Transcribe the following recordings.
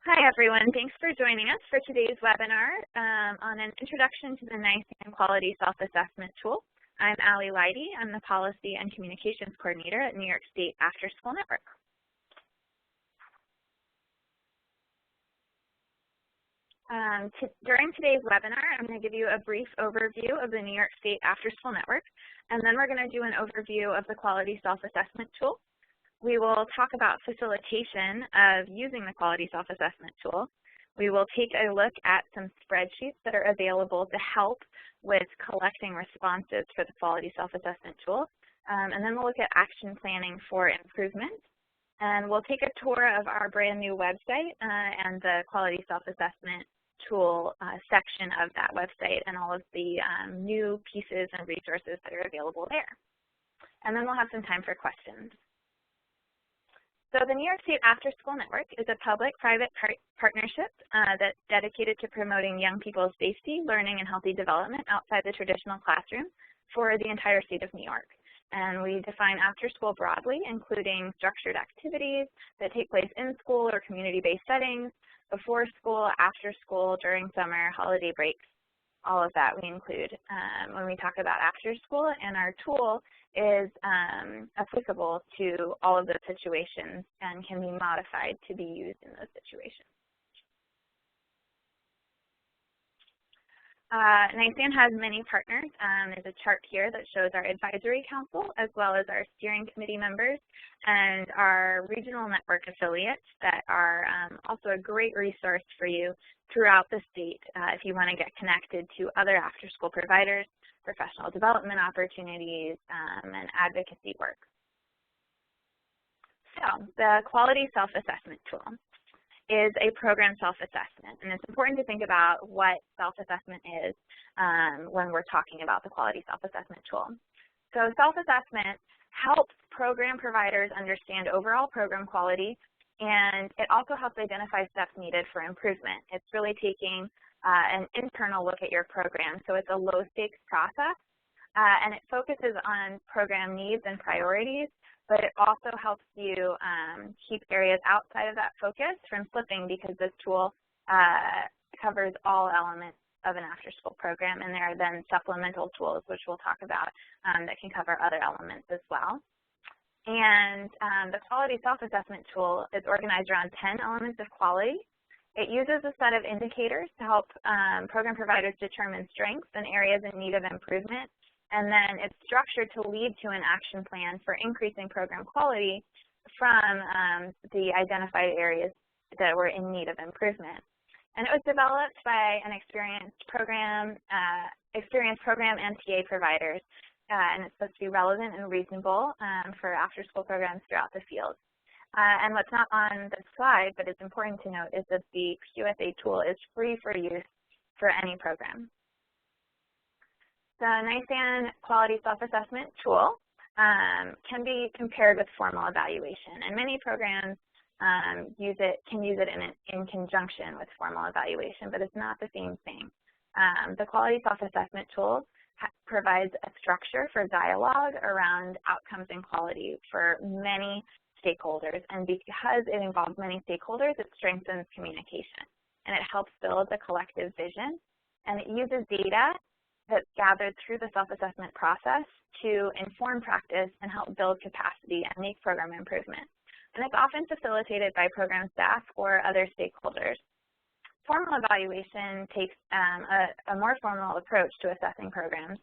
Hi everyone, thanks for joining us for today's webinar on an introduction to the NYSAN Quality Self-Assessment tool. I'm Allie Leidy. I'm the Policy and Communications Coordinator at New York State After School Network. During today's webinar, I'm going to give you a brief overview of the New York State After School Network, and then we're going to do an overview of the Quality Self-Assessment tool. We will talk about facilitation of using the Quality Self-Assessment tool. We will take a look at some spreadsheets that are available to help with collecting responses for the Quality Self-Assessment tool. And then we'll look at action planning for improvement. And we'll take a tour of our brand new website and the Quality Self-Assessment tool section of that website and all of the new pieces and resources that are available there. And then we'll have some time for questions. So the New York State After School Network is a public-private partnership that's dedicated to promoting young people's safety, learning, and healthy development outside the traditional classroom for the entire state of New York. And we define after school broadly, including structured activities that take place in school or community-based settings, before school, after school, during summer, holiday breaks. All of that we include when we talk about after school, and our tool is applicable to all of those situations and can be modified to be used in those situations. NYSAN has many partners. There's a chart here that shows our advisory council as well as our steering committee members and our regional network affiliates that are also a great resource for you throughout the state if you want to get connected to other after-school providers, professional development opportunities, and advocacy work. So the Quality Self-Assessment tool is a program self-assessment, and it's important to think about what self-assessment is when we're talking about the Quality Self-Assessment tool. So self-assessment helps program providers understand overall program quality, and it also helps identify steps needed for improvement. It's really taking an internal look at your program, so it's a low-stakes process, and it focuses on program needs and priorities, but it also helps you keep areas outside of that focus from slipping, because this tool covers all elements of an after-school program, and there are then supplemental tools, which we'll talk about, that can cover other elements as well. And the Quality Self-Assessment tool is organized around 10 elements of quality. It uses a set of indicators to help program providers determine strengths and areas in need of improvement. And then it's structured to lead to an action plan for increasing program quality from the identified areas that were in need of improvement. And it was developed by an experienced program and TA providers, and it's supposed to be relevant and reasonable for after-school programs throughout the field. And what's not on this slide, but it's important to note, is that the QSA tool is free for use for any program. The NYSAN Quality Self-Assessment tool can be compared with formal evaluation, and many programs can use it in conjunction with formal evaluation, but it's not the same thing. The Quality Self-Assessment tool provides a structure for dialogue around outcomes and quality for many stakeholders, and because it involves many stakeholders, it strengthens communication, and it helps build a collective vision, and it uses data that's gathered through the self-assessment process to inform practice and help build capacity and make program improvement. And it's often facilitated by program staff or other stakeholders. Formal evaluation takes a more formal approach to assessing programs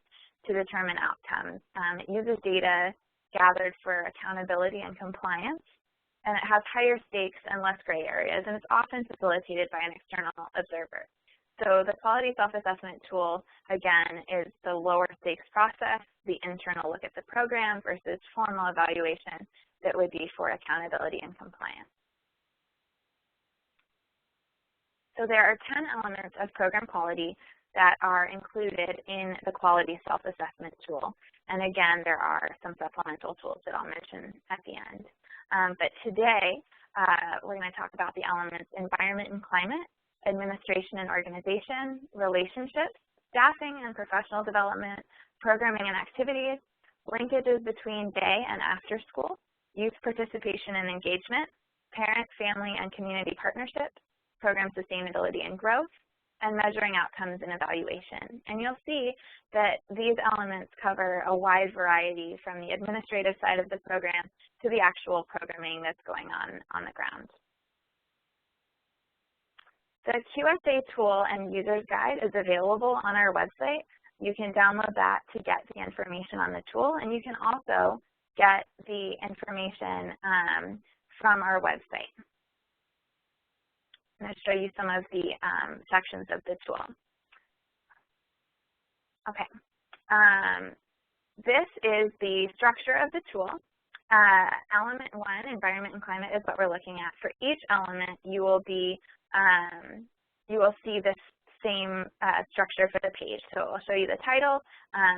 to determine outcomes. It uses data gathered for accountability and compliance, and it has higher stakes and less gray areas, and it's often facilitated by an external observer. So the Quality Self-Assessment tool, again, is the lower stakes process, the internal look at the program, versus formal evaluation that would be for accountability and compliance. So there are 10 elements of program quality that are included in the Quality Self-Assessment tool. And again, there are some supplemental tools that I'll mention at the end. But today, we're going to talk about the elements environment and climate, administration and organization, relationships, staffing and professional development, programming and activities, linkages between day and after school, youth participation and engagement, parent, family, and community partnerships, program sustainability and growth, and measuring outcomes and evaluation. And you'll see that these elements cover a wide variety from the administrative side of the program to the actual programming that's going on the ground. The QSA tool and user's guide is available on our website. You can download that to get the information on the tool, and you can also get the information from our website. I'm going to show you some of the sections of the tool. Okay. This is the structure of the tool. Element 1, environment and climate, is what we're looking at. For each element, you will see this same structure for the page. So I'll show you the title.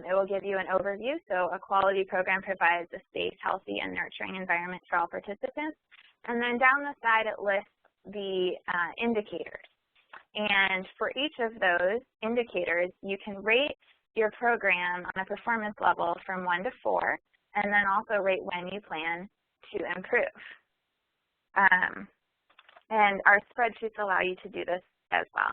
It will give you an overview. So a quality program provides a safe, healthy, and nurturing environment for all participants. And then down the side, it lists the indicators. And for each of those indicators, you can rate your program on a performance level from 1 to 4, and then also rate when you plan to improve. And our spreadsheets allow you to do this as well.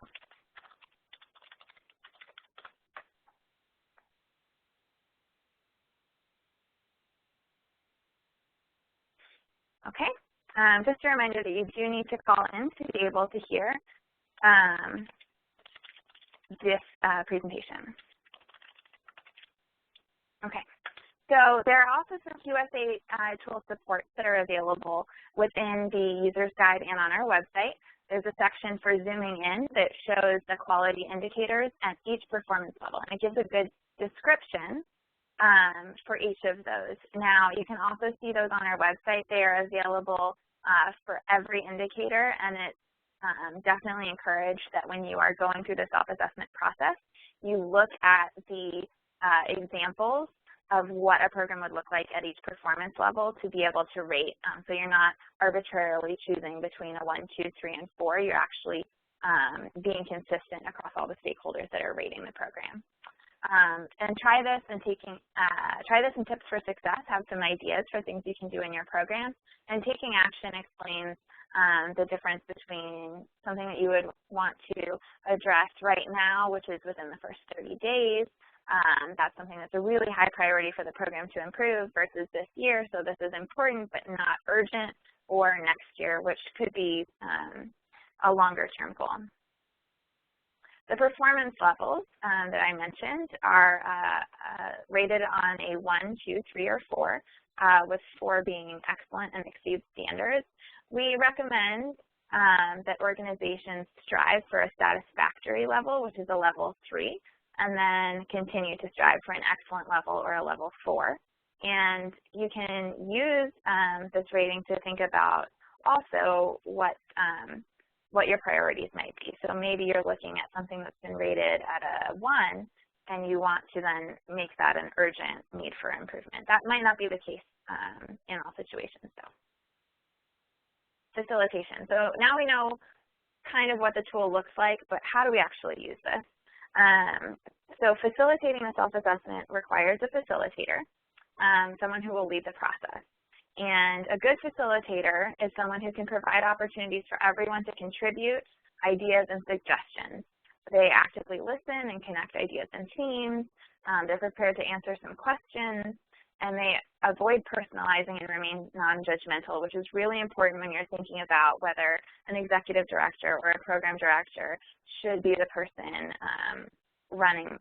Okay, just a reminder that you do need to call in to be able to hear this presentation. Okay, so there are also some QSA tool supports that are available within the user's guide and on our website. There's a section for zooming in that shows the quality indicators at each performance level, and it gives a good description for each of those. Now, you can also see those on our website. They are available for every indicator, and it's definitely encouraged that when you are going through the self-assessment process, you look at the examples of what a program would look like at each performance level to be able to rate. So you're not arbitrarily choosing between a 1, 2, 3, and 4. You're actually being consistent across all the stakeholders that are rating the program. And try this and Tips for Success have some ideas for things you can do in your program. And Taking Action explains the difference between something that you would want to address right now, which is within the first 30 days. That's something that's a really high priority for the program to improve versus this year. So this is important but not urgent, or next year, which could be a longer-term goal. The performance levels that I mentioned are rated on a 1, 2, 3, or 4, with 4 being excellent and exceeds standards. We recommend that organizations strive for a satisfactory level, which is a level 3, and then continue to strive for an excellent level or a level 4. And you can use this rating to think about also what your priorities might be. So maybe you're looking at something that's been rated at a 1, and you want to then make that an urgent need for improvement. That might not be the case in all situations, though. Facilitation. So now we know kind of what the tool looks like, but how do we actually use this? So facilitating the self-assessment requires a facilitator, someone who will lead the process. And a good facilitator is someone who can provide opportunities for everyone to contribute ideas and suggestions. They actively listen and connect ideas in teams. They're prepared to answer some questions, and they avoid personalizing and remain non-judgmental, which is really important when you're thinking about whether an executive director or a program director should be the person running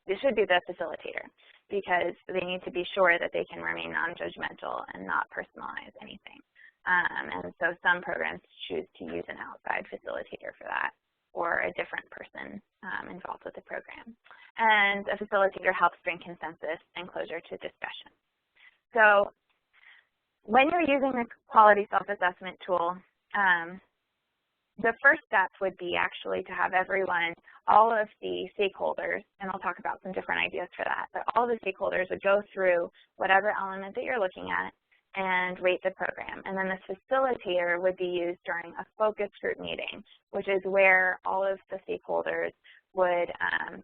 it should be the facilitator, because they need to be sure that they can remain non-judgmental and not personalize anything. And so some programs choose to use an outside facilitator for that, or a different person involved with the program. And a facilitator helps bring consensus and closure to discussion. So when you're using the quality self-assessment tool, the first step would be actually to have everyone, all of the stakeholders, and I'll talk about some different ideas for that, but all of the stakeholders would go through whatever element that you're looking at and rate the program. And then the facilitator would be used during a focus group meeting, which is where all of the stakeholders would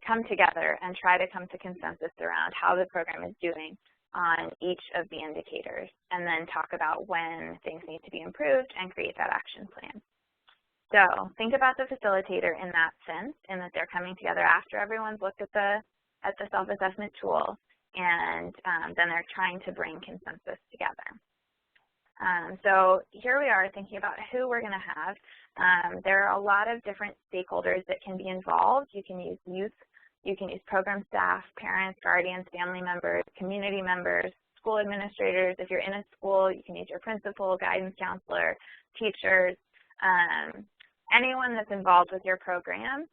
come together and try to come to consensus around how the program is doing on each of the indicators, and then talk about when things need to be improved and create that action plan. So think about the facilitator in that sense, in that they're coming together after everyone's looked at the self-assessment tool, and then they're trying to bring consensus together. So here we are thinking about who we're going to have. There are a lot of different stakeholders that can be involved. You can use youth, you can use program staff, parents, guardians, family members, community members, school administrators. If you're in a school, you can use your principal, guidance counselor, teachers. Anyone that's involved with your program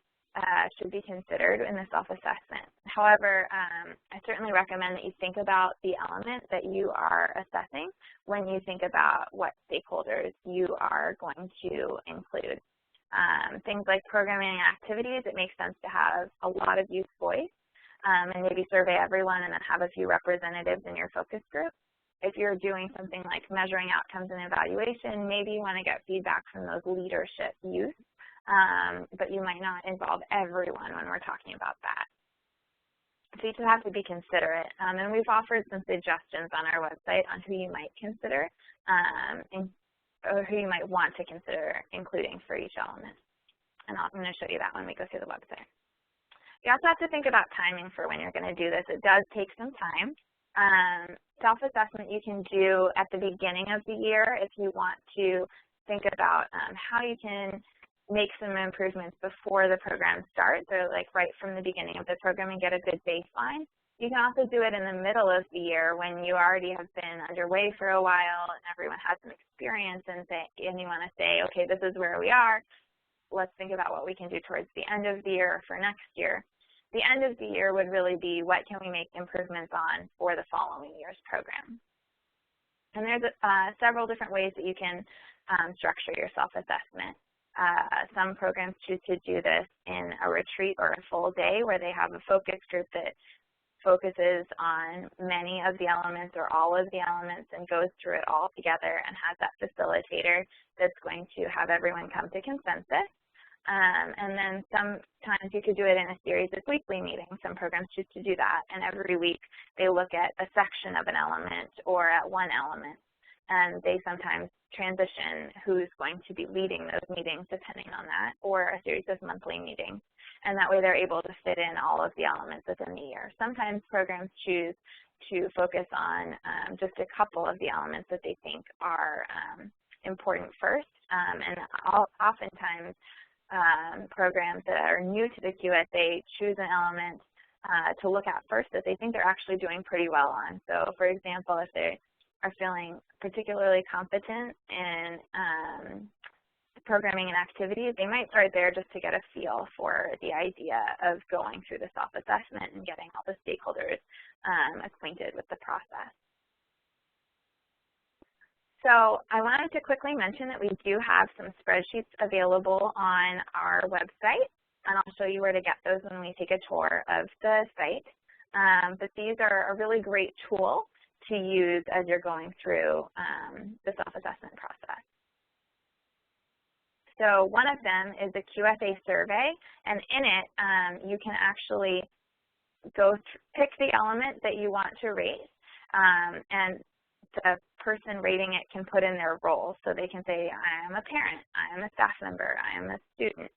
should be considered in the self-assessment. However, I certainly recommend that you think about the element that you are assessing when you think about what stakeholders you are going to include. Things like programming activities, it makes sense to have a lot of youth voice and maybe survey everyone and then have a few representatives in your focus group. If you're doing something like measuring outcomes and evaluation, maybe you want to get feedback from those leadership youth, but you might not involve everyone when we're talking about that. So you just have to be considerate. And we've offered some suggestions on our website on who you might consider or who you might want to consider including for each element. And I'm going to show you that when we go through the website. You also have to think about timing for when you're going to do this. It does take some time. Self-assessment you can do at the beginning of the year if you want to think about how you can make some improvements before the program starts, or like right from the beginning of the program and get a good baseline. You can also do it in the middle of the year when you already have been underway for a while and everyone has some experience and you want to say, okay, this is where we are. Let's think about what we can do towards the end of the year or for next year. The end of the year would really be what can we make improvements on for the following year's program. And there's several different ways that you can structure your self-assessment. Some programs choose to do this in a retreat or a full day where they have a focus group that focuses on many of the elements or all of the elements and goes through it all together and has that facilitator that's going to have everyone come to consensus. And then sometimes you could do it in a series of weekly meetings. Some programs choose to do that, and every week they look at a section of an element or at one element, and they sometimes transition who's going to be leading those meetings depending on that, or a series of monthly meetings. And that way they're able to fit in all of the elements within the year. Sometimes programs choose to focus on just a couple of the elements that they think are important first, and oftentimes programs that are new to the QSA choose an element to look at first that they think they're actually doing pretty well on. So for example, if they are feeling particularly competent in programming and activities, they might start there just to get a feel for the idea of going through the self-assessment and getting all the stakeholders acquainted with the process. So I wanted to quickly mention that we do have some spreadsheets available on our website, and I'll show you where to get those when we take a tour of the site. But these are a really great tool to use as you're going through the self-assessment process. So one of them is a QSA survey, and in it you can actually pick the element that you want to rate, and the person rating it can put in their role. So they can say, I am a parent, I am a staff member, I am a student.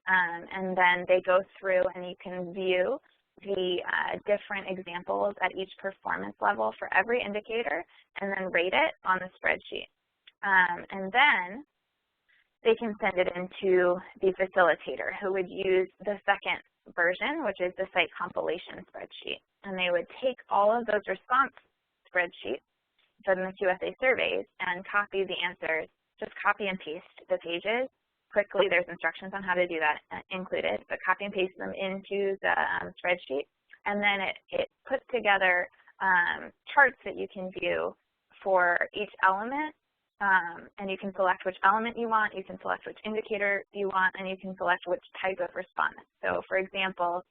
And then they go through and you can view the different examples at each performance level for every indicator and then rate it on the spreadsheet. And then they can send it into the facilitator who would use the second version, which is the site compilation spreadsheet. And they would take all of those response spreadsheets from the QSA surveys and copy the answers, just copy and paste the pages. Quickly, there's instructions on how to do that included, but copy and paste them into the spreadsheet. And then it puts together charts that you can view for each element, and you can select which element you want, you can select which indicator you want, and you can select which type of response. So for example,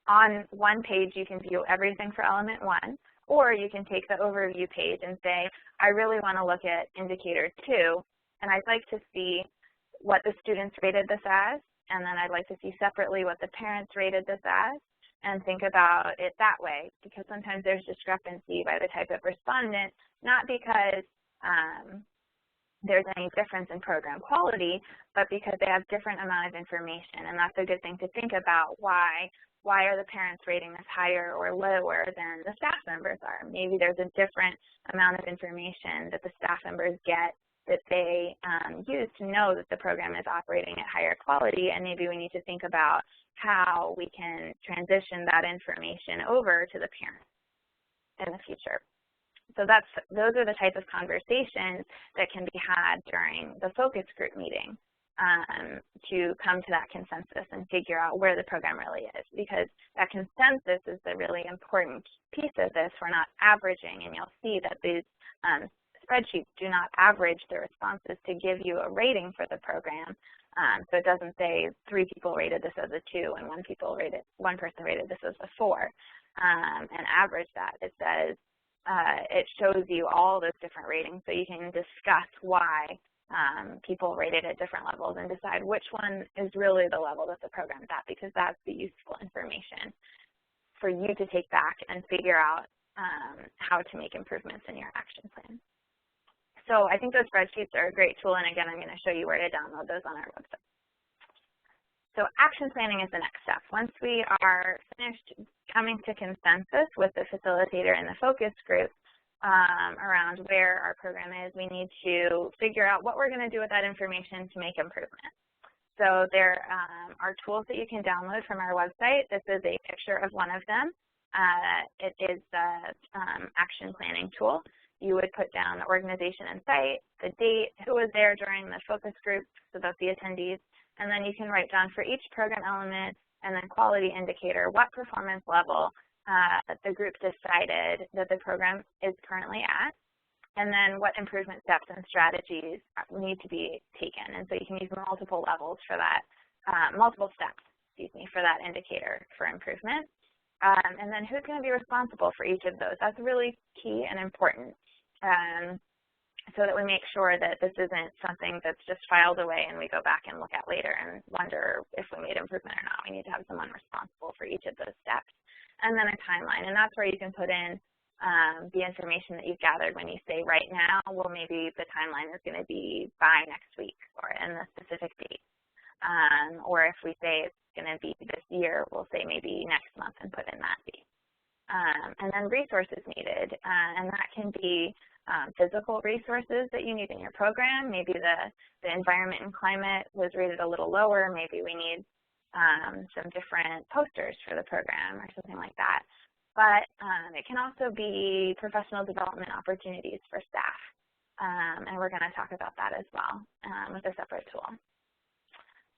on one page you can view everything for element 1, or you can take the overview page and say, I really want to look at indicator 2, and I'd like to see what the students rated this as, and then I'd like to see separately what the parents rated this as, and think about it that way, because sometimes there's discrepancy by the type of respondent, not because there's any difference in program quality, but because they have different amount of information, and that's a good thing to think about. Why are the parents rating this higher or lower than the staff members are? Maybe there's a different amount of information that the staff members get that they use to know that the program is operating at higher quality, and maybe we need to think about how we can transition that information over to the parents in the future. So those are the type of conversations that can be had during the focus group meeting to come to that consensus and figure out where the program really is, because that consensus is the really important piece of this. We're not averaging, and you'll see that these spreadsheets do not average the responses to give you a rating for the program. So it doesn't say 3 people rated this as a 2 and 1 person rated this as a 4 and average that. It says it shows you all those different ratings, so you can discuss why people rated at different levels and decide which one is really the level that the program's at, because that's the useful information for you to take back and figure out how to make improvements in your action plan. So I think those spreadsheets are a great tool, and again, I'm going to show you where to download those on our website. So action planning is the next step. Once we are finished coming to consensus with the facilitator and the focus group around where our program is, we need to figure out what we're going to do with that information to make improvement. So there are tools that you can download from our website. This is a picture of one of them. It is the action planning tool. You would put down the organization and site, the date, who was there during the focus group, so that's the attendees, and then you can write down for each program element and then quality indicator what performance level the group decided that the program is currently at, and then what improvement steps and strategies need to be taken. And so you can use multiple levels for that, multiple steps, for that indicator for improvement. And then who's going to be responsible for each of those? That's really key and important, so that we make sure that this isn't something that's just filed away and we go back and look at later and wonder if we made improvement or not. We need to have someone responsible for each of those steps. And then a timeline, and that's where you can put in the information that you've gathered when you say right now, well, maybe the timeline is going to be by next week or in the specific date. Or if we say it's going to be this year, we'll say maybe next month and put in that date. And then resources needed, and that can be physical resources that you need in your program. Maybe the environment and climate was rated a little lower. Maybe we need some different posters for the program or something like that. But it can also be professional development opportunities for staff, and we're going to talk about that as well with a separate tool.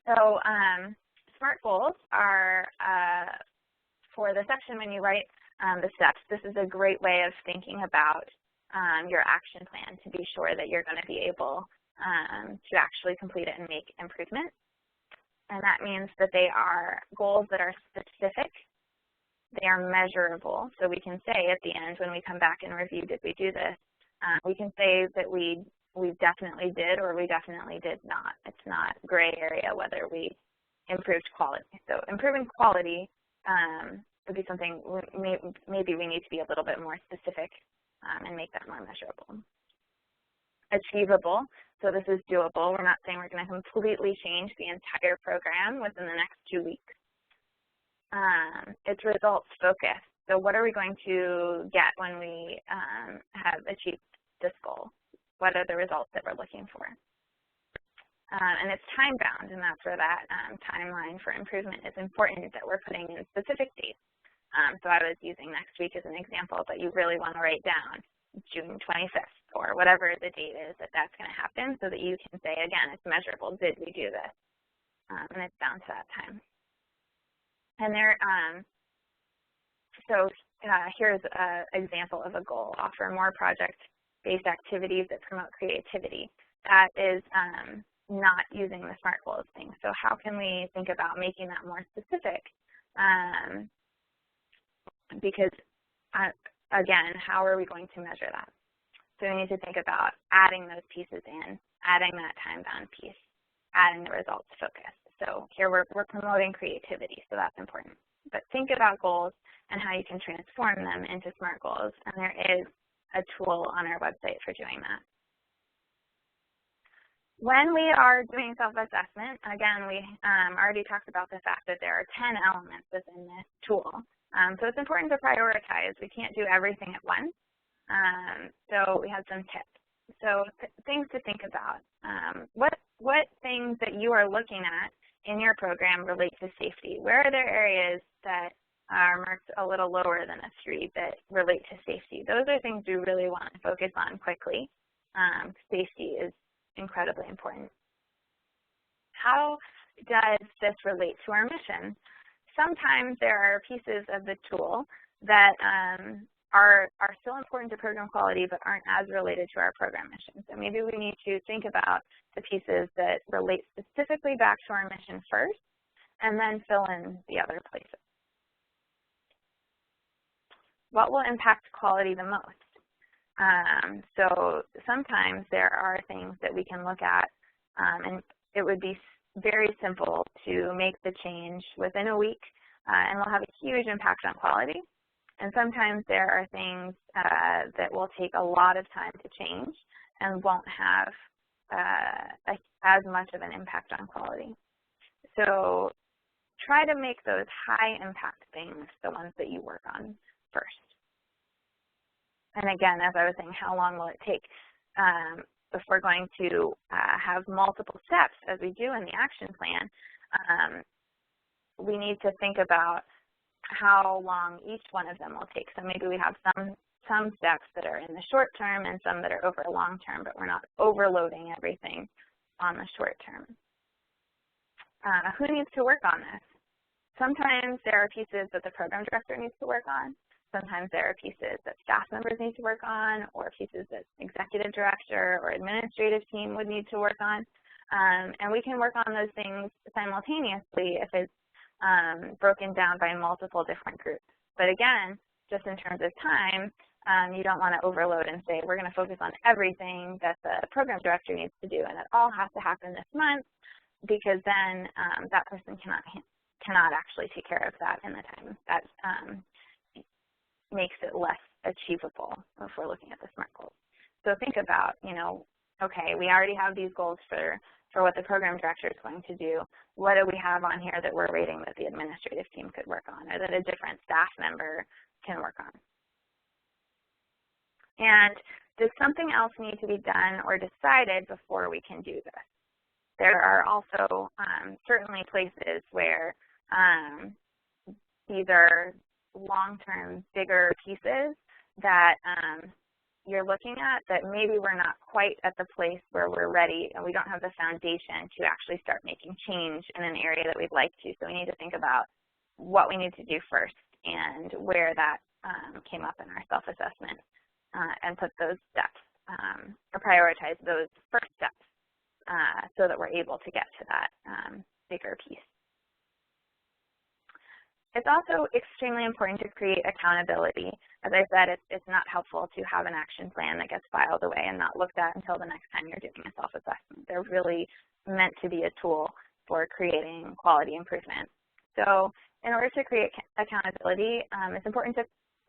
So SMART goals are for the section when you write the steps. This is a great way of thinking about your action plan to be sure that you're going to be able to actually complete it and make improvement. And that means that they are goals that are specific, they are measurable. So we can say at the end when we come back and review, did we do this? We can say that we definitely did or we definitely did not. It's not gray area whether we improved quality. So improving quality would be something maybe we need to be a little bit more specific and make that more measurable. Achievable, so this is doable. We're not saying we're going to completely change the entire program within the next 2 weeks. It's results focused. So what are we going to get when we have achieved this goal? What are the results that we're looking for? And it's time bound, and that's where that timeline for improvement is important, that we're putting in specific dates. So I was using next week as an example, but you really want to write down June 25th or whatever the date is that's going to happen, so that you can say, again, it's measurable. Did we do this? And it's down to that time. And there, here's an example of a goal: offer more project-based activities that promote creativity. That is not using the SMART goals thing. So how can we think about making that more specific? Because again, how are we going to measure that? So we need to think about adding those pieces in, adding that time-bound piece, adding the results focus. So here we're promoting creativity, so that's important. But think about goals and how you can transform them into SMART goals, and there is a tool on our website for doing that. When we are doing self-assessment, again, we already talked about the fact that there are 10 elements within this tool. So it's important to prioritize. We can't do everything at once. So we have some tips. So things to think about. What things that you are looking at in your program relate to safety? Where are there areas that are marked a little lower than a 3 that relate to safety? Those are things we really want to focus on quickly. Safety is incredibly important. How does this relate to our mission? Sometimes there are pieces of the tool that are still important to program quality but aren't as related to our program mission. So maybe we need to think about the pieces that relate specifically back to our mission first and then fill in the other places. What will impact quality the most? So sometimes there are things that we can look at, and it would be very simple to make the change within a week, and will have a huge impact on quality. And sometimes there are things that will take a lot of time to change and won't have as much of an impact on quality. So try to make those high impact things the ones that you work on first. And again, as I was saying, how long will it take? If we're going to have multiple steps, as we do in the action plan, we need to think about how long each one of them will take. So maybe we have some steps that are in the short term and some that are over long term, but we're not overloading everything on the short term. Who needs to work on this? Sometimes there are pieces that the program director needs to work on. Sometimes there are pieces that staff members need to work on, or pieces that executive director or administrative team would need to work on. And we can work on those things simultaneously if it's broken down by multiple different groups. But again, just in terms of time, you don't want to overload and say, we're going to focus on everything that the program director needs to do, and it all has to happen this month, because then that person cannot actually take care of that in the time. That makes it less achievable if we're looking at the SMART goals. So think about, okay, we already have these goals for what the program director is going to do. What do we have on here that we're rating that the administrative team could work on, or that a different staff member can work on? And does something else need to be done or decided before we can do this? There are also certainly places where these are long-term, bigger pieces that you're looking at that maybe we're not quite at the place where we're ready and we don't have the foundation to actually start making change in an area that we'd like to. So we need to think about what we need to do first and where that came up in our self-assessment and put those steps or prioritize those first steps so that we're able to get to that bigger piece. It's also extremely important to create accountability. As I said, it's not helpful to have an action plan that gets filed away and not looked at until the next time you're doing a self-assessment. They're really meant to be a tool for creating quality improvement. So in order to create accountability, it's important to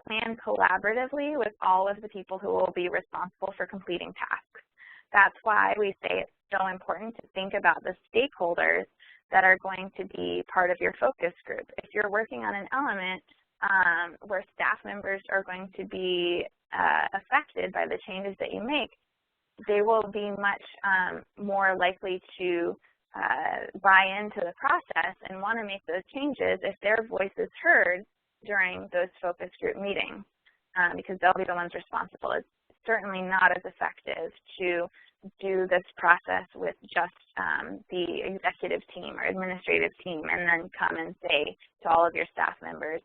plan collaboratively with all of the people who will be responsible for completing tasks. That's why we say it's so important to think about the stakeholders that are going to be part of your focus group. If you're working on an element where staff members are going to be affected by the changes that you make, they will be much more likely to buy into the process and want to make those changes if their voice is heard during those focus group meetings, because they'll be the ones responsible. It's certainly not as effective to do this process with just the executive team or administrative team and then come and say to all of your staff members,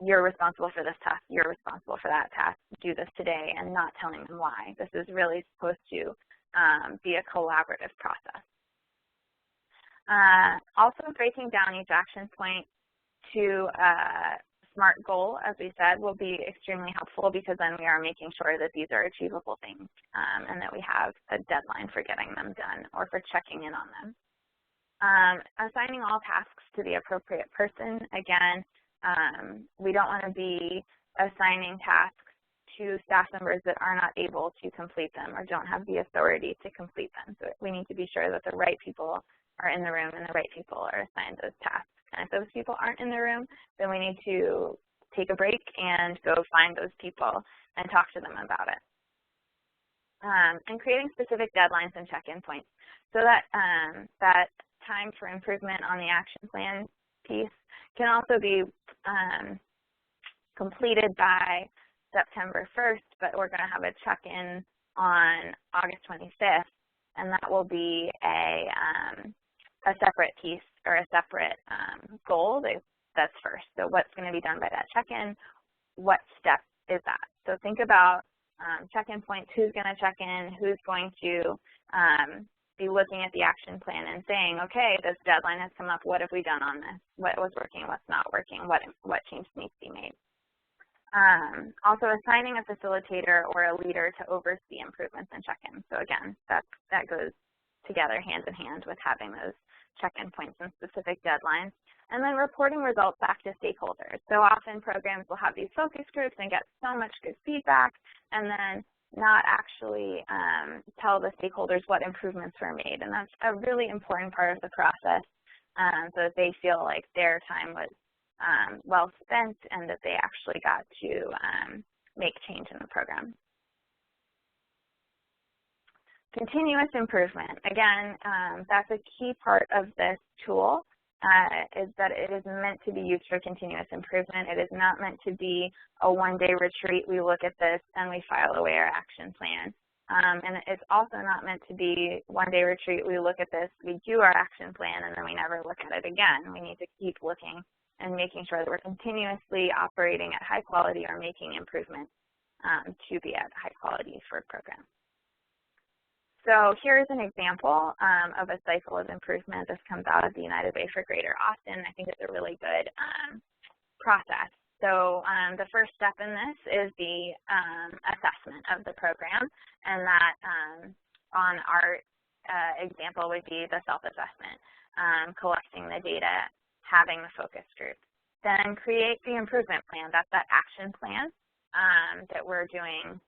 you're responsible for this task, you're responsible for that task, do this today, and not telling them why. This is really supposed to be a collaborative process. Also, breaking down each action point to a SMART goal, as we said, will be extremely helpful, because then we are making sure that these are achievable things and that we have a deadline for getting them done or for checking in on them. Assigning all tasks to the appropriate person. Again, we don't want to be assigning tasks to staff members that are not able to complete them or don't have the authority to complete them. So we need to be sure that the right people are in the room and the right people are assigned those tasks. And if those people aren't in the room, then we need to take a break and go find those people and talk to them about it. And creating specific deadlines and check-in points. So that that time for improvement on the action plan piece can also be completed by September 1st, but we're going to have a check-in on August 25th, and that will be a separate piece or a separate goal that's first. So what's going to be done by that check-in? What step is that? So think about check-in points, who's going to check in, who's going to be looking at the action plan and saying, okay, this deadline has come up, what have we done on this? What was working, what's not working, what changes need to be made? Also assigning a facilitator or a leader to oversee improvements and check-ins. So again, that goes together hand in hand with having those check-in points and specific deadlines. And then reporting results back to stakeholders. So often programs will have these focus groups and get so much good feedback and then not actually tell the stakeholders what improvements were made. And that's a really important part of the process so that they feel like their time was well spent and that they actually got to make change in the program. Continuous improvement. Again, that's a key part of this tool. Is that it is meant to be used for continuous improvement. It is not meant to be a one-day retreat. We look at this and we file away our action plan. And it's also not meant to be one-day retreat. We look at this, we do our action plan, and then we never look at it again. We need to keep looking and making sure that we're continuously operating at high quality or making improvements to be at high quality for a program. So here's an example of a cycle of improvement. This comes out of the United Way for Greater Austin. I think it's a really good process. So the first step in this is the assessment of the program, and that on our example would be the self-assessment, collecting the data, having the focus group. Then create the improvement plan. That's that action plan that we're doing,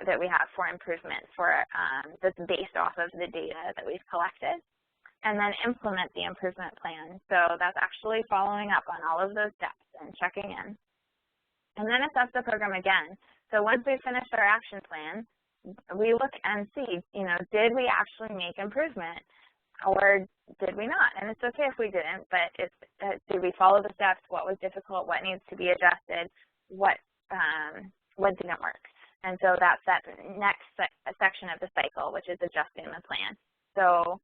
that we have for improvement that's based off of the data that we've collected, and then implement the improvement plan. So that's actually following up on all of those steps and checking in. And then assess the program again. So once we've finished our action plan, we look and see, did we actually make improvement or did we not? And it's okay if we didn't, but did we follow the steps? What was difficult? What needs to be adjusted? What didn't work? And so that's that next section of the cycle, which is adjusting the plan. So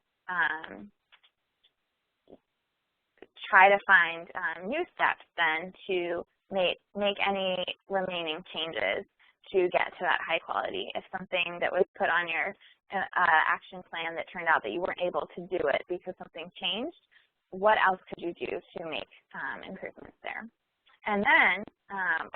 try to find new steps then to make any remaining changes to get to that high quality. If something that was put on your action plan that turned out that you weren't able to do it because something changed, what else could you do to make improvements there? And then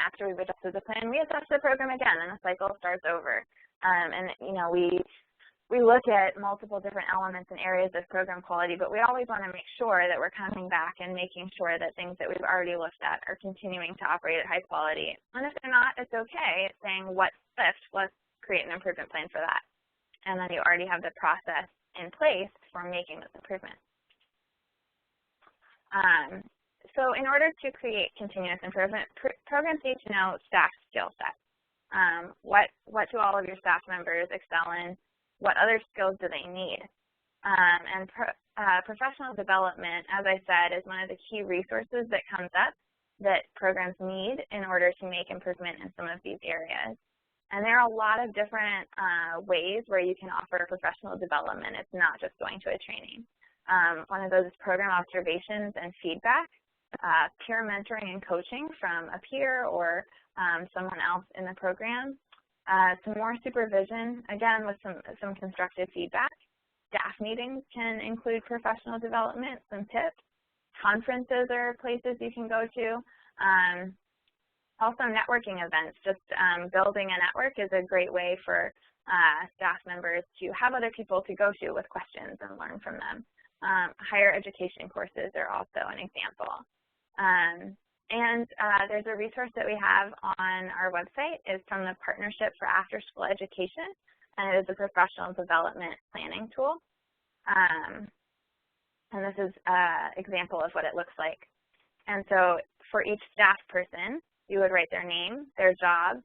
after we've adjusted the plan, we assess the program again, and the cycle starts over. And we look at multiple different elements and areas of program quality, but we always want to make sure that we're coming back and making sure that things that we've already looked at are continuing to operate at high quality. And if they're not, it's okay. It's saying what's left, let's create an improvement plan for that. And then you already have the process in place for making those improvements. So in order to create continuous improvement, programs need to know staff skill sets. What do all of your staff members excel in? What other skills do they need? And professional development, as I said, is one of the key resources that comes up that programs need in order to make improvement in some of these areas. And there are a lot of different ways where you can offer professional development. It's not just going to a training. One of those is program observations and feedback. Peer mentoring and coaching from a peer or someone else in the program. Some more supervision, again, with some constructive feedback. Staff meetings can include professional development, some tips. Conferences are places you can go to. Also networking events, just building a network is a great way for staff members to have other people to go to with questions and learn from them. Higher education courses are also an example. And there's a resource that we have on our website. It's from the Partnership for After-School Education, and it is a professional development planning tool. And this is an example of what it looks like. And so for each staff person, you would write their name, their job,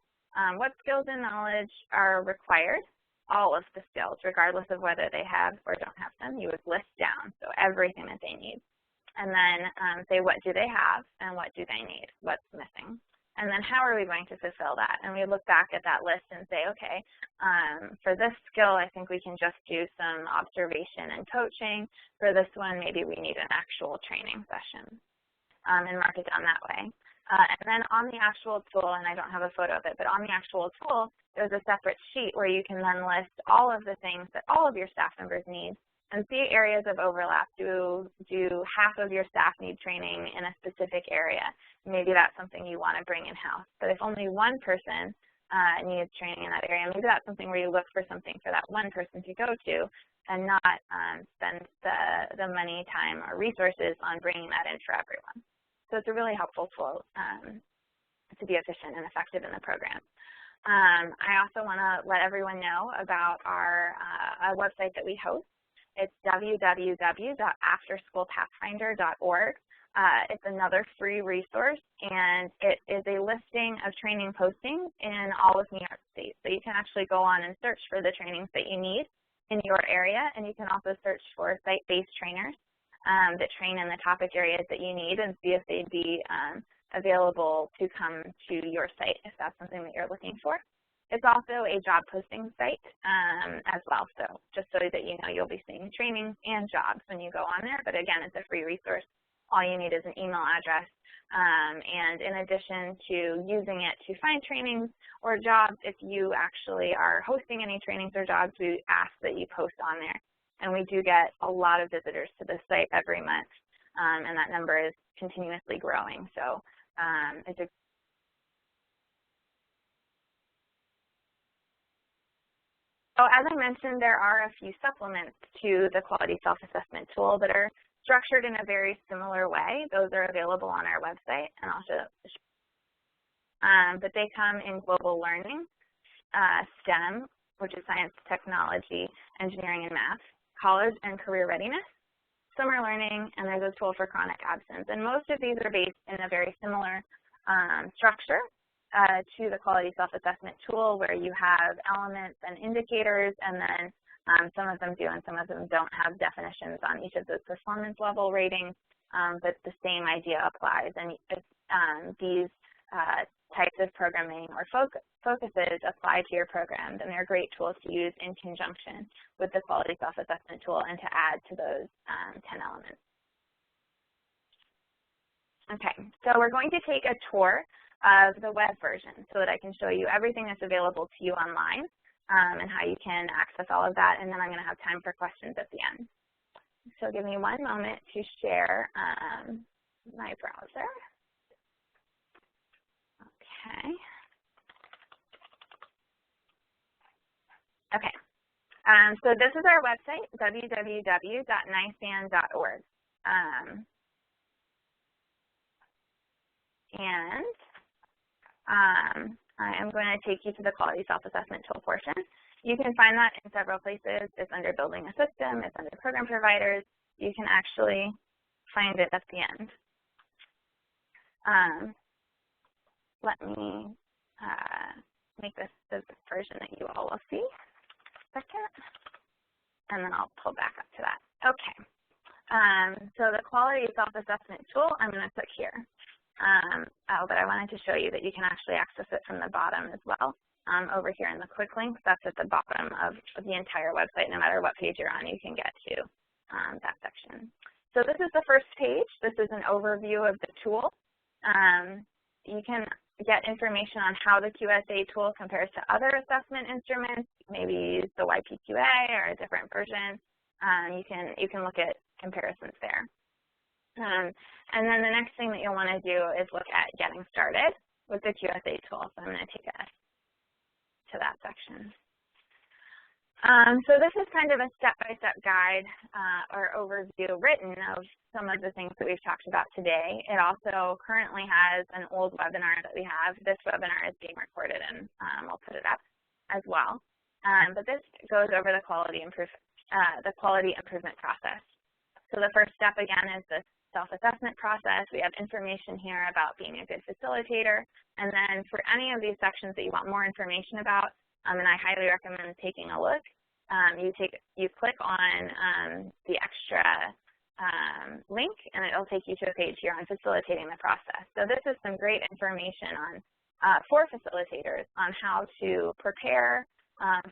what skills and knowledge are required, all of the skills, regardless of whether they have or don't have them. You would list down, so everything that they need. And then say what do they have and what do they need, what's missing. And then how are we going to fulfill that? And we look back at that list and say, okay, for this skill, I think we can just do some observation and coaching. For this one, maybe we need an actual training session, and mark it down that way. And then on the actual tool, and I don't have a photo of it, but on the actual tool, there's a separate sheet where you can then list all of the things that all of your staff members need and see areas of overlap. Do half of your staff need training in a specific area? Maybe that's something you want to bring in-house. But if only one person needs training in that area, maybe that's something where you look for something for that one person to go to and not spend the money, time, or resources on bringing that in for everyone. So it's a really helpful tool to be efficient and effective in the program. I also want to let everyone know about our website that we host. It's www.afterschoolpathfinder.org. It's another free resource, and it is a listing of training postings in all of New York State. So you can actually go on and search for the trainings that you need in your area, and you can also search for site-based trainers that train in the topic areas that you need and see if they'd be available to come to your site if that's something that you're looking for. It's also a job posting site as well, so just so that you know you'll be seeing trainings and jobs when you go on there. But again, it's a free resource. All you need is an email address. And in addition to using it to find trainings or jobs, if you actually are hosting any trainings or jobs, we ask that you post on there. And we do get a lot of visitors to the site every month, and that number is continuously growing. So it's a So as I mentioned, there are a few supplements to the Quality Self-Assessment tool that are structured in a very similar way. Those are available on our website, and I'll show. But they come in global learning, STEM, which is science, technology, engineering, and math, college and career readiness, summer learning, and there's a tool for chronic absence. And most of these are based in a very similar structure to the Quality Self-Assessment tool, where you have elements and indicators, and then some of them do and some of them don't have definitions on each of those performance level ratings, but the same idea applies. And these types of programming or focuses apply to your program, and they're great tools to use in conjunction with the Quality Self-Assessment tool and to add to those 10 elements. Okay, so we're going to take a tour of the web version so that I can show you everything that's available to you online and how you can access all of that, and then I'm going to have time for questions at the end. So give me one moment to share my browser. Okay. Okay. So this is our website, www.NYSAN.org. I am going to take you to the Quality Self-Assessment tool portion. You can find that in several places. It's under Building a System. It's under Program Providers. You can actually find it at the end. Let me make this the version that you all will see. Second, and then I'll pull back up to that. Okay. So the Quality Self-Assessment tool I'm going to click here. But I wanted to show you that you can actually access it from the bottom as well. Over here in the quick links, that's at the bottom of the entire website. No matter what page you're on, you can get to that section. So this is the first page. This is an overview of the tool. You can get information on how the QSA tool compares to other assessment instruments. Maybe use the YPQA or a different version. You can look at comparisons there. And then the next thing that you'll want to do is look at getting started with the QSA tool. So I'm going to take us to that section. So this is kind of a step-by-step guide or overview written of some of the things that we've talked about today. It also currently has an old webinar that we have. This webinar is being recorded, and we'll put it up as well. But this goes over the quality improvement process. So the first step, again, is the self-assessment process. We have information here about being a good facilitator. And then for any of these sections that you want more information about, and I highly recommend taking a look, you click on the extra link, and it'll take you to a page here on facilitating the process. So this is some great information on for facilitators on how to prepare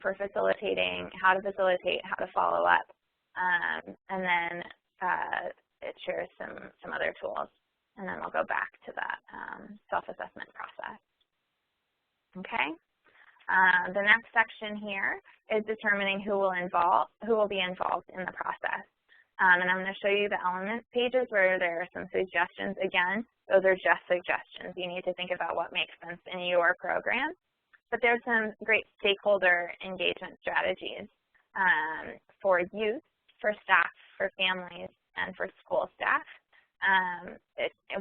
for facilitating, how to facilitate, how to follow up, and then it shares some other tools. And then we'll go back to that self-assessment process. Okay. The next section here is determining who will be involved in the process. And I'm going to show you the elements pages where there are some suggestions. Again, those are just suggestions. You need to think about what makes sense in your program. But there's some great stakeholder engagement strategies for youth, for staff, for families, and for school staff.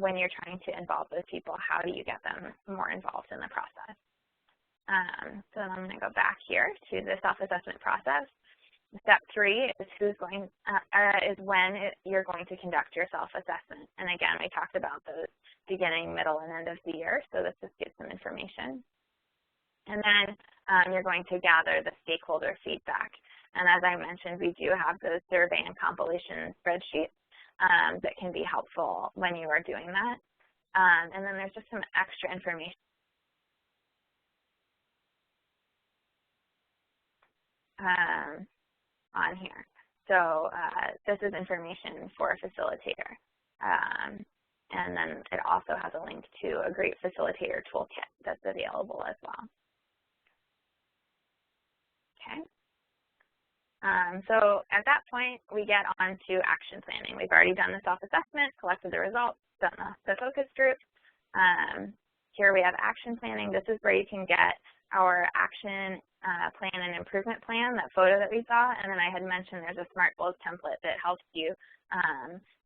When you're trying to involve those people, how do you get them more involved in the process? So I'm going to go back here to the self-assessment process. Step 3 is when you're going to conduct your self-assessment. And again, we talked about those beginning, middle, and end of the year, so this just gives some information. And then you're going to gather the stakeholder feedback. And as I mentioned, we do have those survey and compilation spreadsheets that can be helpful when you are doing that. And then there's just some extra information on here. So this is information for a facilitator. And then it also has a link to a great facilitator toolkit that's available as well. Okay. So at that point, we get on to action planning. We've already done the self-assessment, collected the results, done the focus group. Here we have action planning. This is where you can get our action plan and improvement plan, that photo that we saw. And then I had mentioned there's a SMART goals template that helps you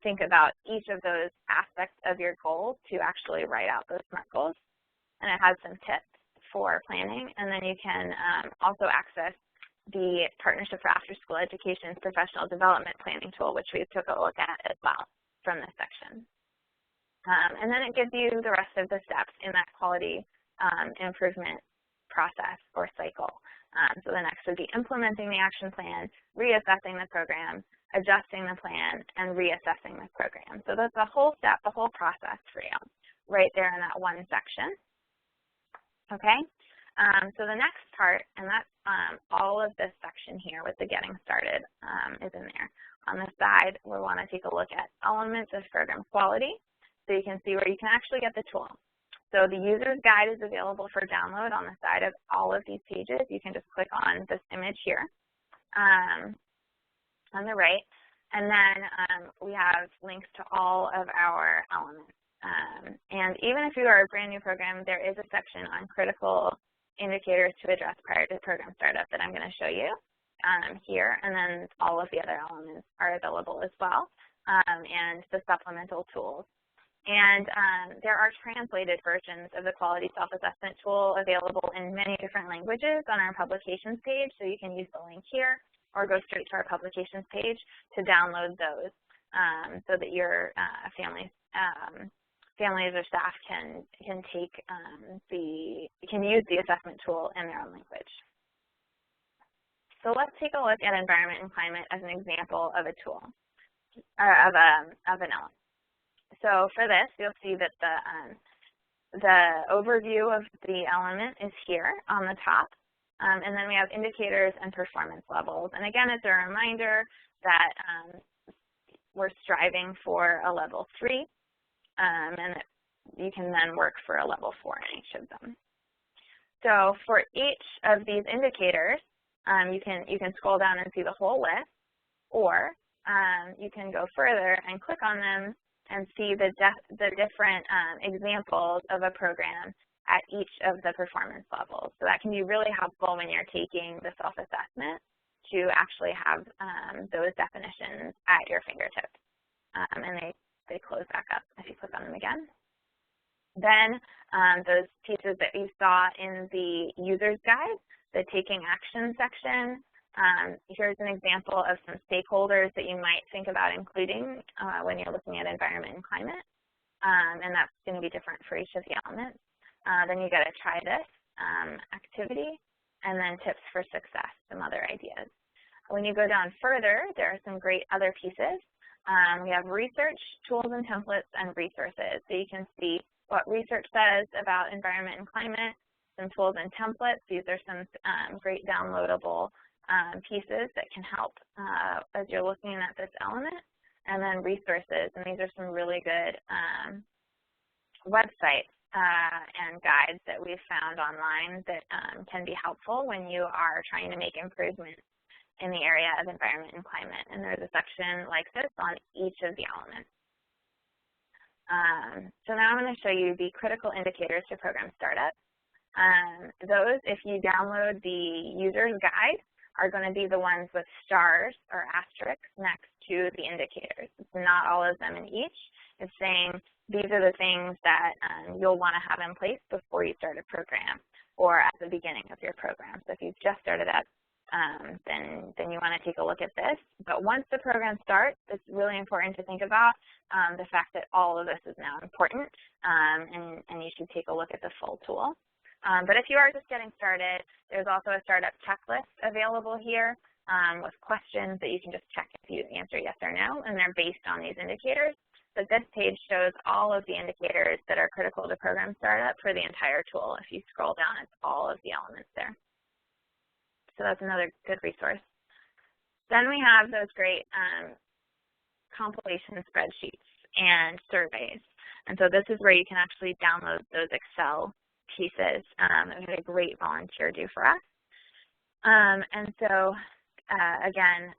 think about each of those aspects of your goals to actually write out those SMART goals. And it has some tips for planning. And then you can also access the Partnership for After-School Education's Professional Development Planning tool, which we took a look at as well from this section. And then it gives you the rest of the steps in that quality improvement process or cycle. So the next would be implementing the action plan, reassessing the program, adjusting the plan, and reassessing the program. So that's the whole step, the whole process for you right there in that one section. Okay? So the next part, and that's all of this section here with the getting started is in there. On the side, we want to take a look at elements of program quality so you can see where you can actually get the tool. So the user's guide is available for download on the side of all of these pages. You can just click on this image here on the right. And then we have links to all of our elements. And even if you are a brand new program, there is a section on critical indicators to address prior to program startup that I'm going to show you here. And then all of the other elements are available as well, and the supplemental tools. And there are translated versions of the Quality Self-Assessment tool available in many different languages on our publications page, so you can use the link here or go straight to our publications page to download those so that your families or staff can use the assessment tool in their own language. So let's take a look at environment and climate as an example of a tool, or of an element. So for this, you'll see that the overview of the element is here on the top. And then we have indicators and performance levels. And again, it's a reminder that we're striving for a level 3, and you can then work for a level 4 in each of them. So for each of these indicators, you can scroll down and see the whole list, or you can go further and click on them and see the different examples of a program at each of the performance levels. So that can be really helpful when you're taking the self-assessment to actually have those definitions at your fingertips. And they close back up if you click on them again. Then those pieces that you saw in the user's guide, the taking action section, here's an example of some stakeholders that you might think about including when you're looking at environment and climate. And that's going to be different for each of the elements. Then you got to try this activity, and then tips for success, some other ideas. When you go down further, there are some great other pieces. We have research, tools and templates, and resources. So you can see what research says about environment and climate, some tools and templates. These are some great downloadable pieces that can help as you're looking at this element. And then resources, and these are some really good websites and guides that we've found online that can be helpful when you are trying to make improvements in the area of environment and climate. And there's a section like this on each of the elements. So now I'm going to show you the critical indicators to program startup. Those, if you download the user's guide, are going to be the ones with stars or asterisks next to the indicators. It's not all of them in each. It's saying these are the things that you'll want to have in place before you start a program or at the beginning of your program. So if you've just started up, then you want to take a look at this. But once the program starts, it's really important to think about the fact that all of this is now important, and you should take a look at the full tool. But if you are just getting started, there's also a startup checklist available here with questions that you can just check if you answer yes or no, and they're based on these indicators. But this page shows all of the indicators that are critical to program startup for the entire tool. If you scroll down, it's all of the elements there. So that's another good resource. Then we have those great compilation spreadsheets and surveys. And so this is where you can actually download those Excel pieces that we had a great volunteer do for us. And so, again,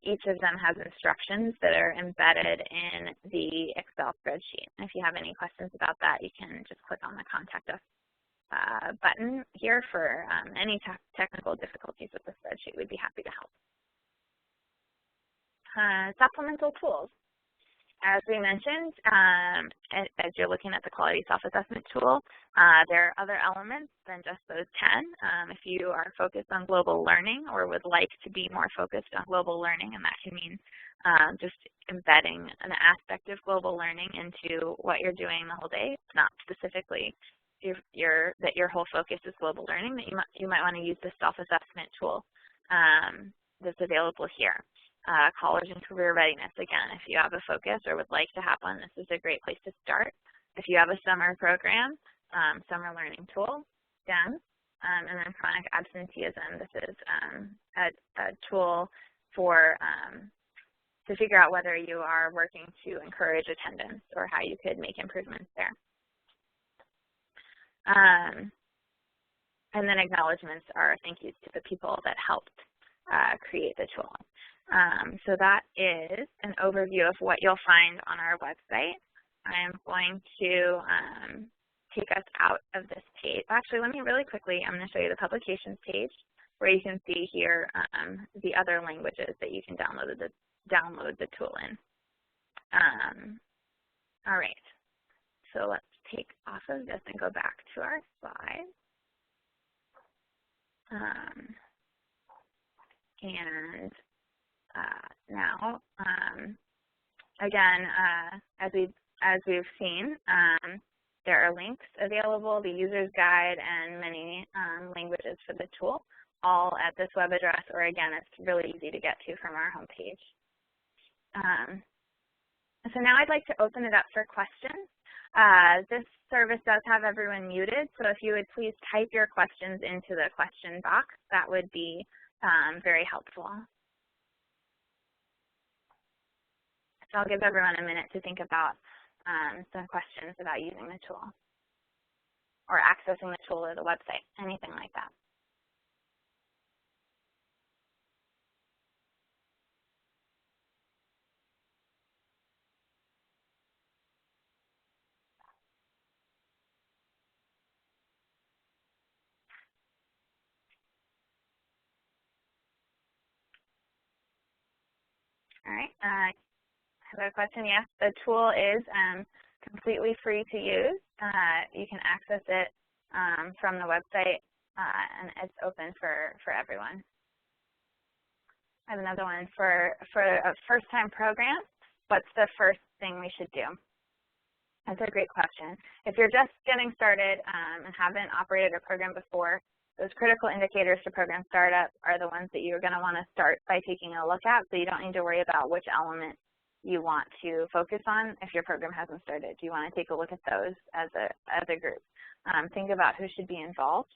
each of them has instructions that are embedded in the Excel spreadsheet. And if you have any questions about that, you can just click on the Contact Us button here for any technical difficulties with the spreadsheet. We'd be happy to help. Supplemental tools. As we mentioned, as you're looking at the Quality Self-Assessment tool, there are other elements than just those 10. If you are focused on global learning or would like to be more focused on global learning, and that can mean just embedding an aspect of global learning into what you're doing the whole day, not specifically that your whole focus is global learning, that you might want to use the self-assessment tool that's available here. College and career readiness, again, if you have a focus or would like to have one, this is a great place to start. If you have a summer program, summer learning tool, STEM, and then chronic absenteeism. This is a tool for to figure out whether you are working to encourage attendance or how you could make improvements there. And then acknowledgements are thank yous to the people that helped create the tool. So that is an overview of what you'll find on our website. I am going to take us out of this page. Actually, let me really quickly, I'm going to show you the publications page where you can see here the other languages that you can download the tool in. All right, so let's take off of this and go back to our slide. Now, again, as we've seen, there are links available, the user's guide, and many languages for the tool, all at this web address, or again, it's really easy to get to from our homepage. So now I'd like to open it up for questions. This service does have everyone muted, so if you would please type your questions into the question box, that would be very helpful. So I'll give everyone a minute to think about some questions about using the tool or accessing the tool or the website, anything like that. All right. I have a question. Yes, the tool is completely free to use. You can access it from the website, and it's open for everyone. I have another one for a first-time program. What's the first thing we should do? That's a great question. If you're just getting started and haven't operated a program before, those critical indicators to program startup are the ones that you're going to want to start by taking a look at, so you don't need to worry about which element you want to focus on if your program hasn't started. You want to take a look at those as a group. Think about who should be involved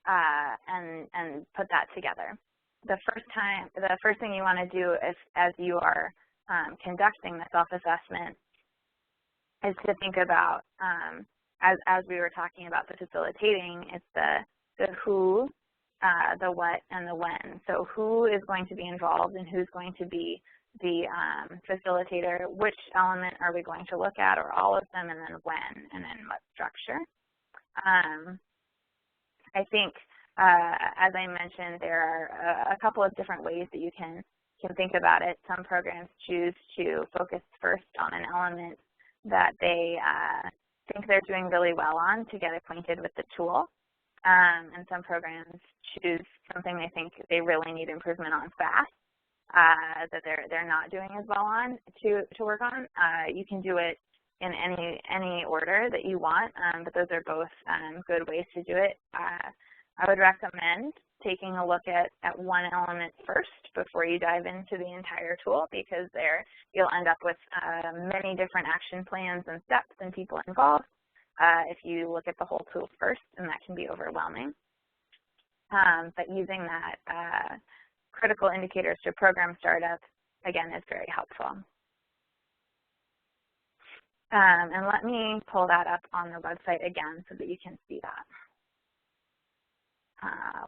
and put that together. The first thing you want to do as you are conducting the self-assessment is to think about, as we were talking about the facilitating, it's the who, the what, and the when. So who is going to be involved and who's going to be the facilitator, which element are we going to look at, or all of them, and then when, and then what structure. I think, as I mentioned, there are a couple of different ways that you can think about it. Some programs choose to focus first on an element that they think they're doing really well on to get acquainted with the tool. And some programs choose something they think they really need improvement on fast, that they're not doing as well on to work on. You can do it in any order that you want, but those are both good ways to do it. I would recommend taking a look at one element first before you dive into the entire tool, because there you'll end up with many different action plans and steps and people involved if you look at the whole tool first, and that can be overwhelming. But using that critical indicators to program startup, again, is very helpful. And let me pull that up on the website again so that you can see that.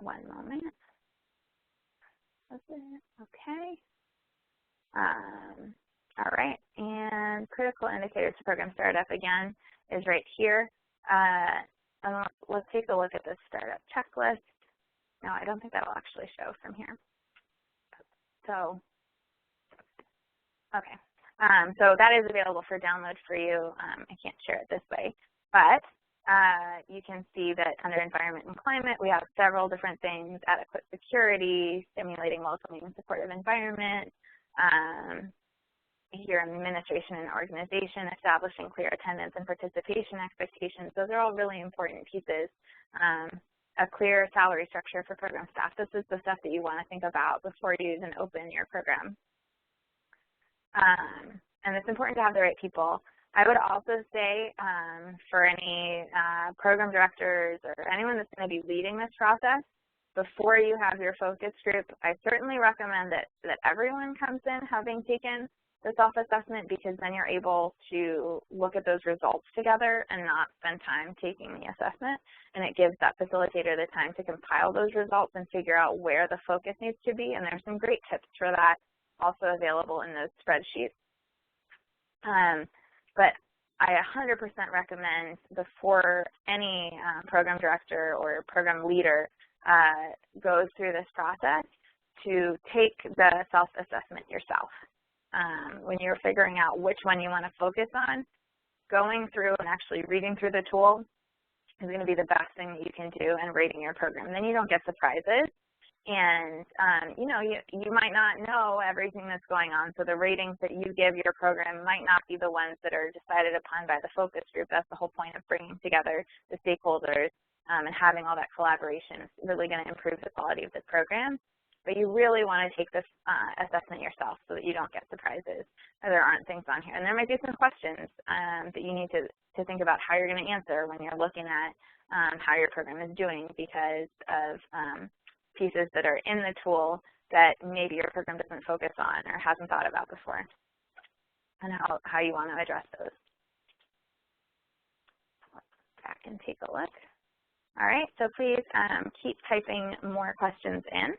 One moment. Okay. All right, and critical indicators to program startup, again, is right here. Let's take a look at the startup checklist. No, I don't think that will actually show from here. So, okay. So that is available for download for you. I can't share it this way, but you can see that under environment and climate, we have several different things: adequate security, stimulating, welcoming, and supportive environment. Here, administration and organization, establishing clear attendance and participation expectations. Those are all really important pieces. A clear salary structure for program staff. This is the stuff that you want to think about before you even open your program. And it's important to have the right people. I would also say for any program directors or anyone that's going to be leading this process, before you have your focus group, I certainly recommend that everyone comes in having taken the self-assessment, because then you're able to look at those results together and not spend time taking the assessment. And it gives that facilitator the time to compile those results and figure out where the focus needs to be. And there's some great tips for that also available in those spreadsheets. But I 100% recommend, before any program director or program leader goes through this process, to take the self-assessment yourself. When you're figuring out which one you want to focus on, going through and actually reading through the tool is going to be the best thing that you can do, and rating your program. Then you don't get surprises. And, you might not know everything that's going on, so the ratings that you give your program might not be the ones that are decided upon by the focus group. That's the whole point of bringing together the stakeholders and having all that collaboration. Is really going to improve the quality of the program. But you really want to take this assessment yourself so that you don't get surprises or there aren't things on here. And there might be some questions that you need to think about how you're going to answer when you're looking at how your program is doing, because of pieces that are in the tool that maybe your program doesn't focus on or hasn't thought about before, and how you want to address those. Let's go back and take a look. All right, so please keep typing more questions in.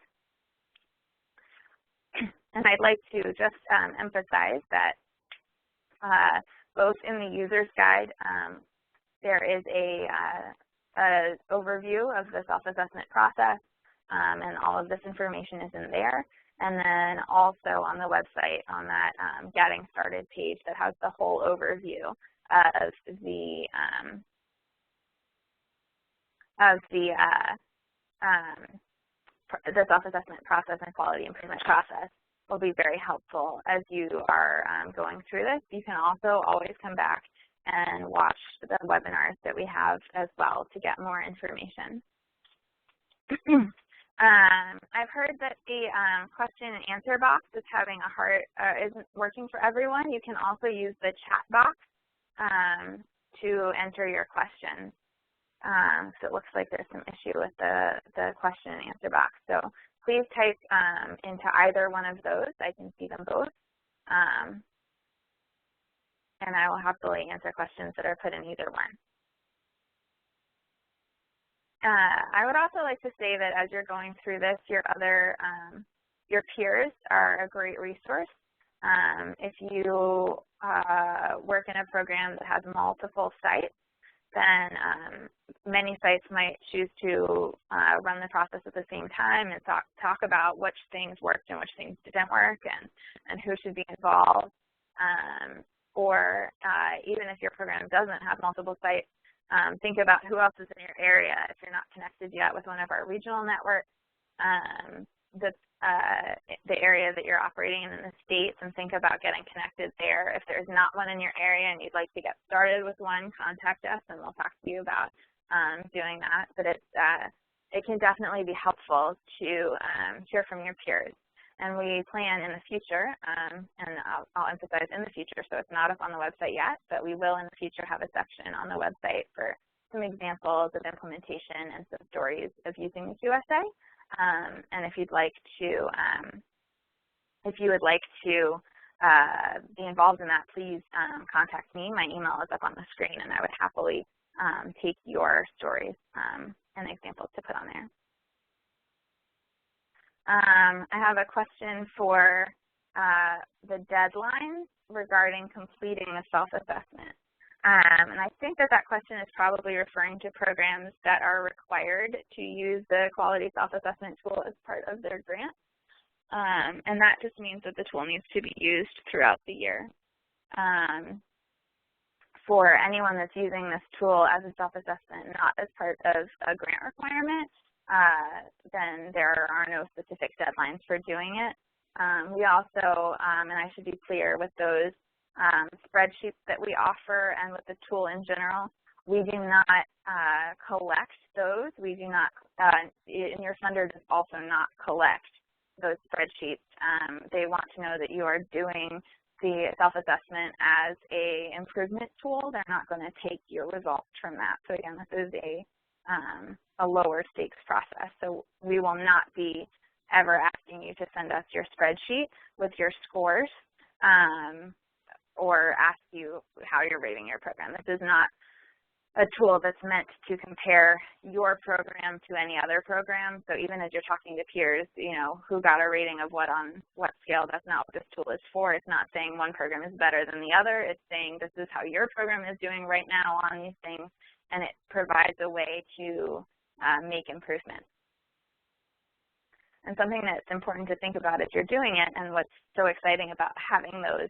And I'd like to just emphasize that both in the user's guide, there is a overview of the self-assessment process, and all of this information is in there. And then also on the website, on that Getting Started page that has the whole overview of the self-assessment process and quality improvement process will be very helpful as you are going through this. You can also always come back and watch the webinars that we have as well to get more information. I've heard that the question and answer box is having a hard, isn't working for everyone. You can also use the chat box to enter your questions. So it looks like there's some issue with the question and answer box. So please type into either one of those. I can see them both. And I will happily answer questions that are put in either one. I would also like to say that as you're going through this, your peers are a great resource. If you work in a program that has multiple sites, then many sites might choose to run the process at the same time and talk about which things worked and which things didn't work and who should be involved. Or even if your program doesn't have multiple sites, think about who else is in your area. If you're not connected yet with one of our regional networks, the area that you're operating in the states, and think about getting connected there. If there's not one in your area and you'd like to get started with one, contact us and we'll talk to you about doing that. But it can definitely be helpful to hear from your peers. And we plan in the future, and I'll emphasize in the future, so it's not up on the website yet, but we will in the future have a section on the website for some examples of implementation and some stories of using the QSA. And if you'd like to, if you would like to be involved in that, please contact me. My email is up on the screen, and I would happily take your stories and examples to put on there. I have a question for the deadline regarding completing a self-assessment. And I think that question is probably referring to programs that are required to use the quality self-assessment tool as part of their grant. And that just means that the tool needs to be used throughout the year. For anyone that's using this tool as a self-assessment, not as part of a grant requirement, then there are no specific deadlines for doing it. We also, and I should be clear with those spreadsheets that we offer and with the tool in general, we do not collect those. We do not, and your funder does also not collect those spreadsheets. They want to know that you are doing the self-assessment as a improvement tool. They're not going to take your results from that. So again, this is a lower stakes process. So we will not be ever asking you to send us your spreadsheet with your scores or ask you how you're rating your program. This is not a tool that's meant to compare your program to any other program. So even as you're talking to peers, you know, who got a rating of what on what scale, that's not what this tool is for. It's not saying one program is better than the other. It's saying this is how your program is doing right now on these things, and it provides a way to make improvements. And something that's important to think about as you're doing it, and what's so exciting about having those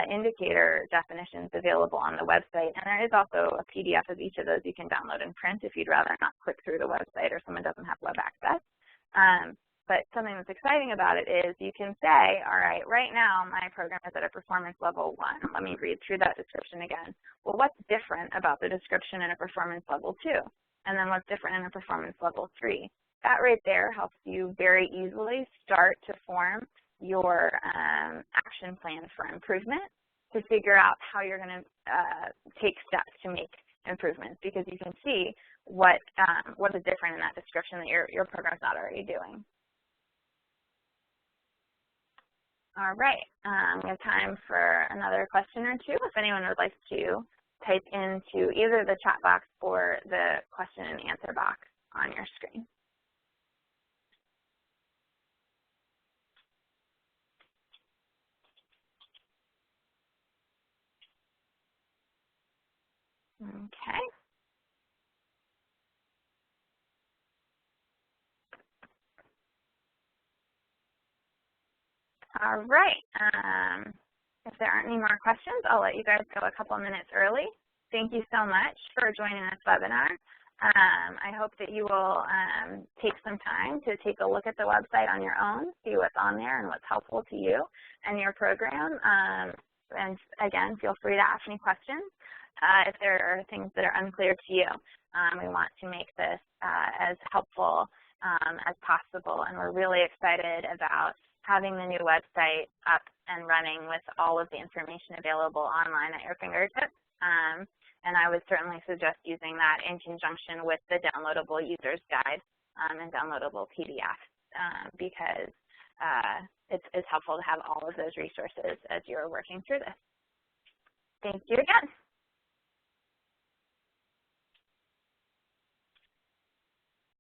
indicator definitions available on the website, and there is also a PDF of each of those you can download and print if you'd rather not click through the website or someone doesn't have web access. But something that's exciting about it is you can say, all right, right now my program is at a performance level 1. Let me read through that description again. Well, what's different about the description in a performance level 2? And then what's different in a performance level 3? That right there helps you very easily start to form your action plan for improvement to figure out how you're going to take steps to make improvements, because you can see what is different in that description that your program's not already doing. All right, we have time for another question or two. If anyone would like to type into either the chat box or the question and answer box on your screen. Okay. All right. If there aren't any more questions, I'll let you guys go a couple minutes early. Thank you so much for joining this webinar. I hope that you will take some time to take a look at the website on your own, see what's on there and what's helpful to you and your program. And again, feel free to ask me questions if there are things that are unclear to you. We want to make this as helpful as possible, and we're really excited about having the new website up and running with all of the information available online at your fingertips. And I would certainly suggest using that in conjunction with the downloadable user's guide and downloadable PDF because it's helpful to have all of those resources as you're working through this. Thank you again.